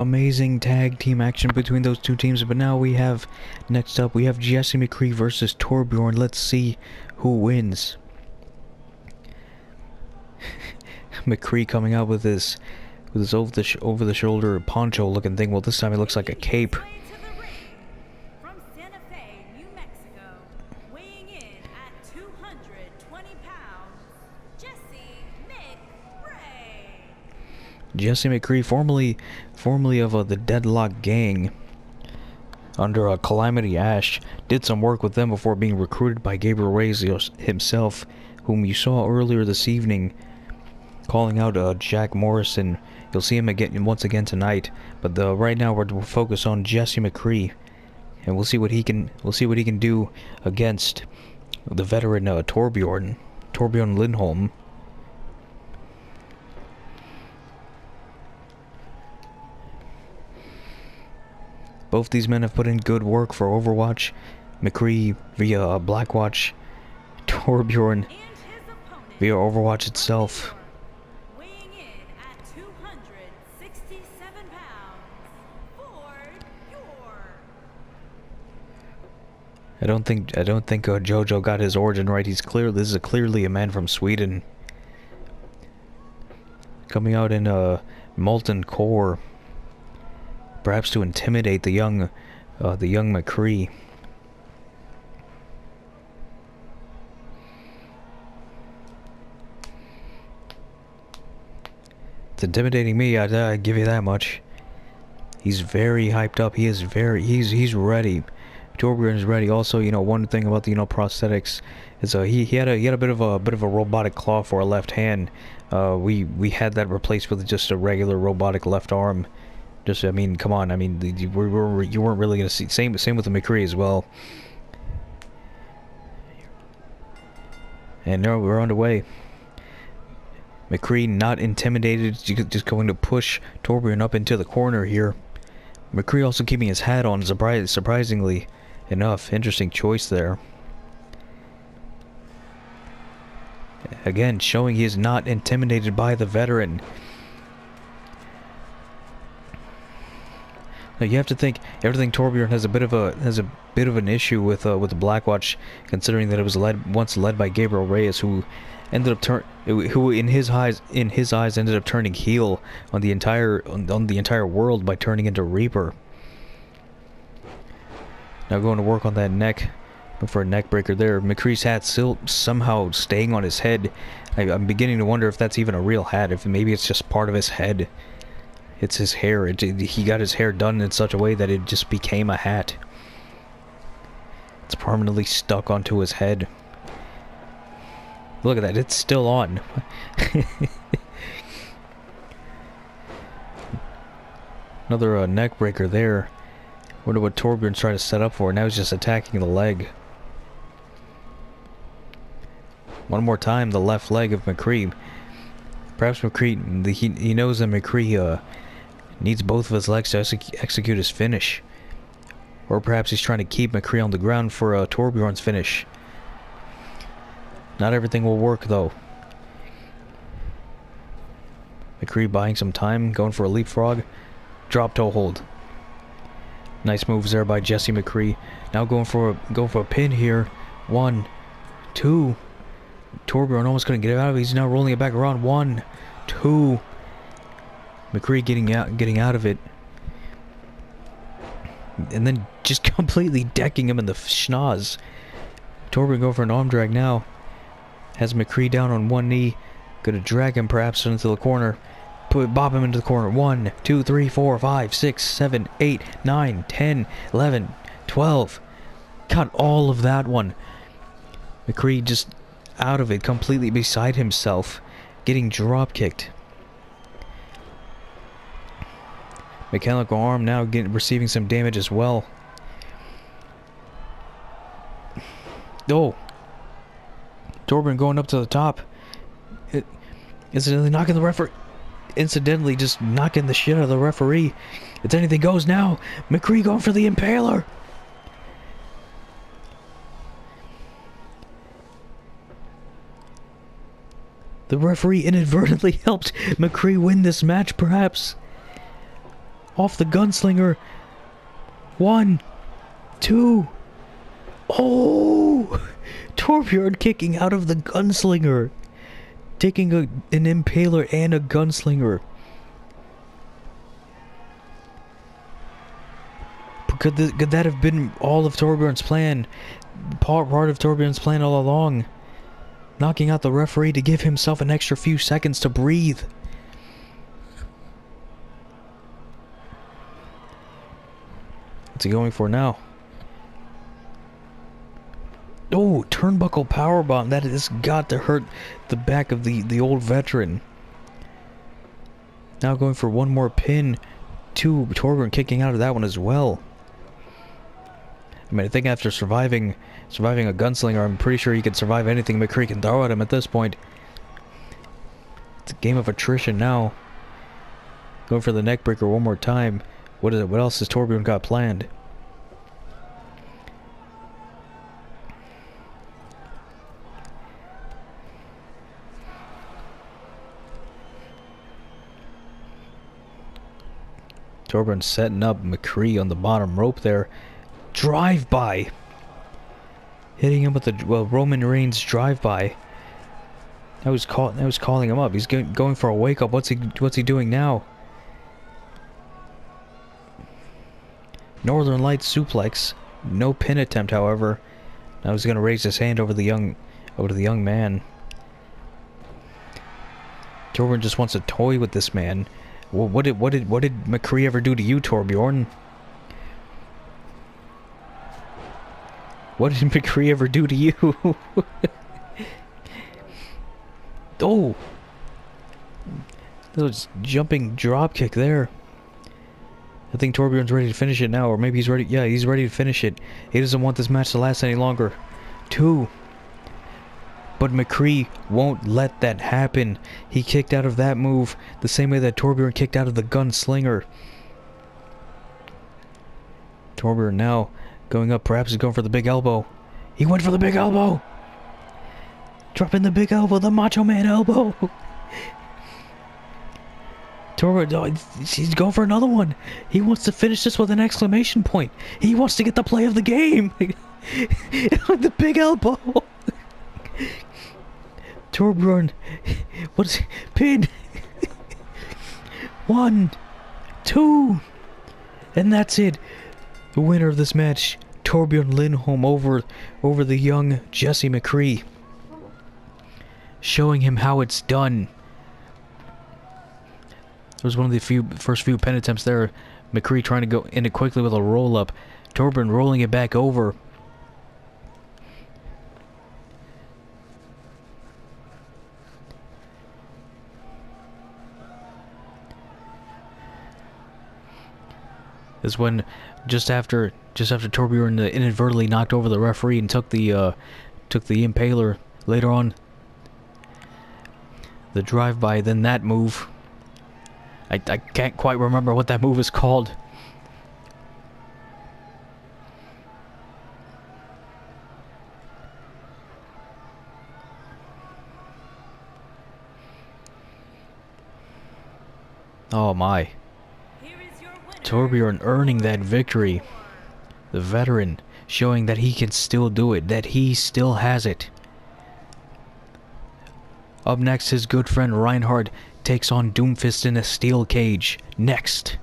amazing tag team action between those two teams. But now we have, next up, we have Jesse McCREE versus TORBJORN. Let's see who wins. McCREE coming out with his over the shoulder poncho looking thing. Well, this time it looks like a cape. From Santa Fe, New Mexico, weighing in at 220 pounds, Jesse McCREE. Jesse McCREE, formerly of the Deadlock Gang under Calamity Ash, did some work with them before being recruited by Gabriel Reyes himself, whom you saw earlier this evening calling out Jack Morrison. You'll see him once again tonight, but right now we're focused on Jesse McCREE, and we'll see what he can do against the veteran Torbjorn Lindholm. Both these men have put in good work for Overwatch. McCREE via Blackwatch, Torbjorn via Overwatch itself. Weighing in at 267 pounds, TORBJORN. I don't think JoJo got his origin right. This is clearly a man from Sweden. Coming out in a molten core, perhaps to intimidate the young McCREE. It's intimidating me, I give you that much. He's very hyped up. He's ready. Torbjorn is ready. Also, one thing about the prosthetics is he had a bit of a robotic claw for a left hand. We had that replaced with just a regular robotic left arm. Just, I mean, come on. I mean, you weren't really gonna see. Same with the McCREE as well. And now we're on the way. McCREE not intimidated, just going to push Torbjorn up into the corner here. McCREE also keeping his hat on, surprisingly enough. Interesting choice there. Again, showing he is not intimidated by the veteran. Now you have to think everything Torbjorn has a bit of an issue with the Blackwatch, considering that it was once led by Gabriel Reyes, who ended up who in his eyes ended up turning heel on the entire world by turning into Reaper. Now going to work on that neck, for a neck breaker there. McCree's hat still somehow staying on his head. I'm beginning to wonder if that's even a real hat, if maybe it's just part of his head. It's his hair. He got his hair done in such a way that it just became a hat. It's permanently stuck onto his head. Look at that, it's still on. Another neck breaker there. Wonder what Torbjorn's trying to set up for. Now he's just attacking the leg. One more time, the left leg of McCREE. Perhaps McCREE, he knows that McCREE needs both of his legs to execute his finish. Or perhaps he's trying to keep McCREE on the ground for Torbjorn's finish. Not everything will work, though. McCREE buying some time, going for a leapfrog. Drop toe hold. Nice moves there by Jesse McCREE. Now going for a pin here. 1, 2. Torbjorn almost couldn't get out of it. He's now rolling it back around. 1, 2. McCREE getting out of it. And then just completely decking him in the schnoz. Torbjorn going for an arm drag now. Has McCREE down on one knee. Gonna drag him perhaps into the corner. Bob him into the corner. 1, 2, 3, 4, 5, 6, 7, 8, 9, 10, 11, 12. Got all of that one. McCREE just out of it, completely beside himself. Getting drop kicked. Mechanical arm now receiving some damage as well. Oh. Torbjorn going up to the top. Incidentally knocking the referee. Incidentally just knocking the shit out of the referee. It's anything goes now. McCREE going for the impaler. The referee inadvertently helped McCREE win this match, perhaps. Off the gunslinger. 1, 2. Oh! Torbjorn kicking out of the gunslinger. Taking an impaler and a gunslinger. Could that have been all of Torbjorn's plan? Part of Torbjorn's plan all along. Knocking out the referee to give himself an extra few seconds to breathe. What's he going for now? Oh, turnbuckle powerbomb. That has got to hurt the back of the old veteran. Now going for one more pin. 2, Torbjorn kicking out of that one as well. I mean, I think after surviving a gunslinger, I'm pretty sure he could survive anything McCREE can throw at him at this point. It's a game of attrition now. Going for the neckbreaker one more time. What is it? What else has Torbjorn got planned? Torbjorn setting up McCREE on the bottom rope there. Drive-by! Hitting him with the Roman Reigns drive-by. That was calling him up. He's going for a wake-up. What's he doing now? Northern Lights suplex. No pin attempt, however. Now he's gonna raise his hand over the young man. Torbjorn just wants to toy with this man. Well, what did McCREE ever do to you, Torbjorn? What did McCREE ever do to you? Oh! That was jumping dropkick there. I think Torbjorn's ready to finish it now, or maybe he's ready. Yeah, he's ready to finish it. He doesn't want this match to last any longer. 2. But McCREE won't let that happen. He kicked out of that move the same way that Torbjorn kicked out of the gunslinger. Torbjorn now going up, perhaps he's going for the big elbow. He went for the big elbow! Dropping the big elbow, the Macho Man elbow! Torbjorn, he's going for another one. He wants to finish this with an exclamation point. He wants to get the play of the game! The big elbow! Torbjorn, what is pin? 1, 2, and that's it. The winner of this match, Torbjorn Lindholm over the young Jesse McCREE, showing him how it's done. It was one of the first few pin attempts there. McCREE trying to go in it quickly with a roll up. Torbjorn rolling it back over. Is when just after Torbjorn inadvertently knocked over the referee and took the impaler later on. The drive-by, then that move. I can't quite remember what that move is called. Oh my. Torbjorn earning that victory. The veteran showing that he can still do it, that he still has it. Up next, his good friend Reinhardt takes on Doomfist in a steel cage. Next.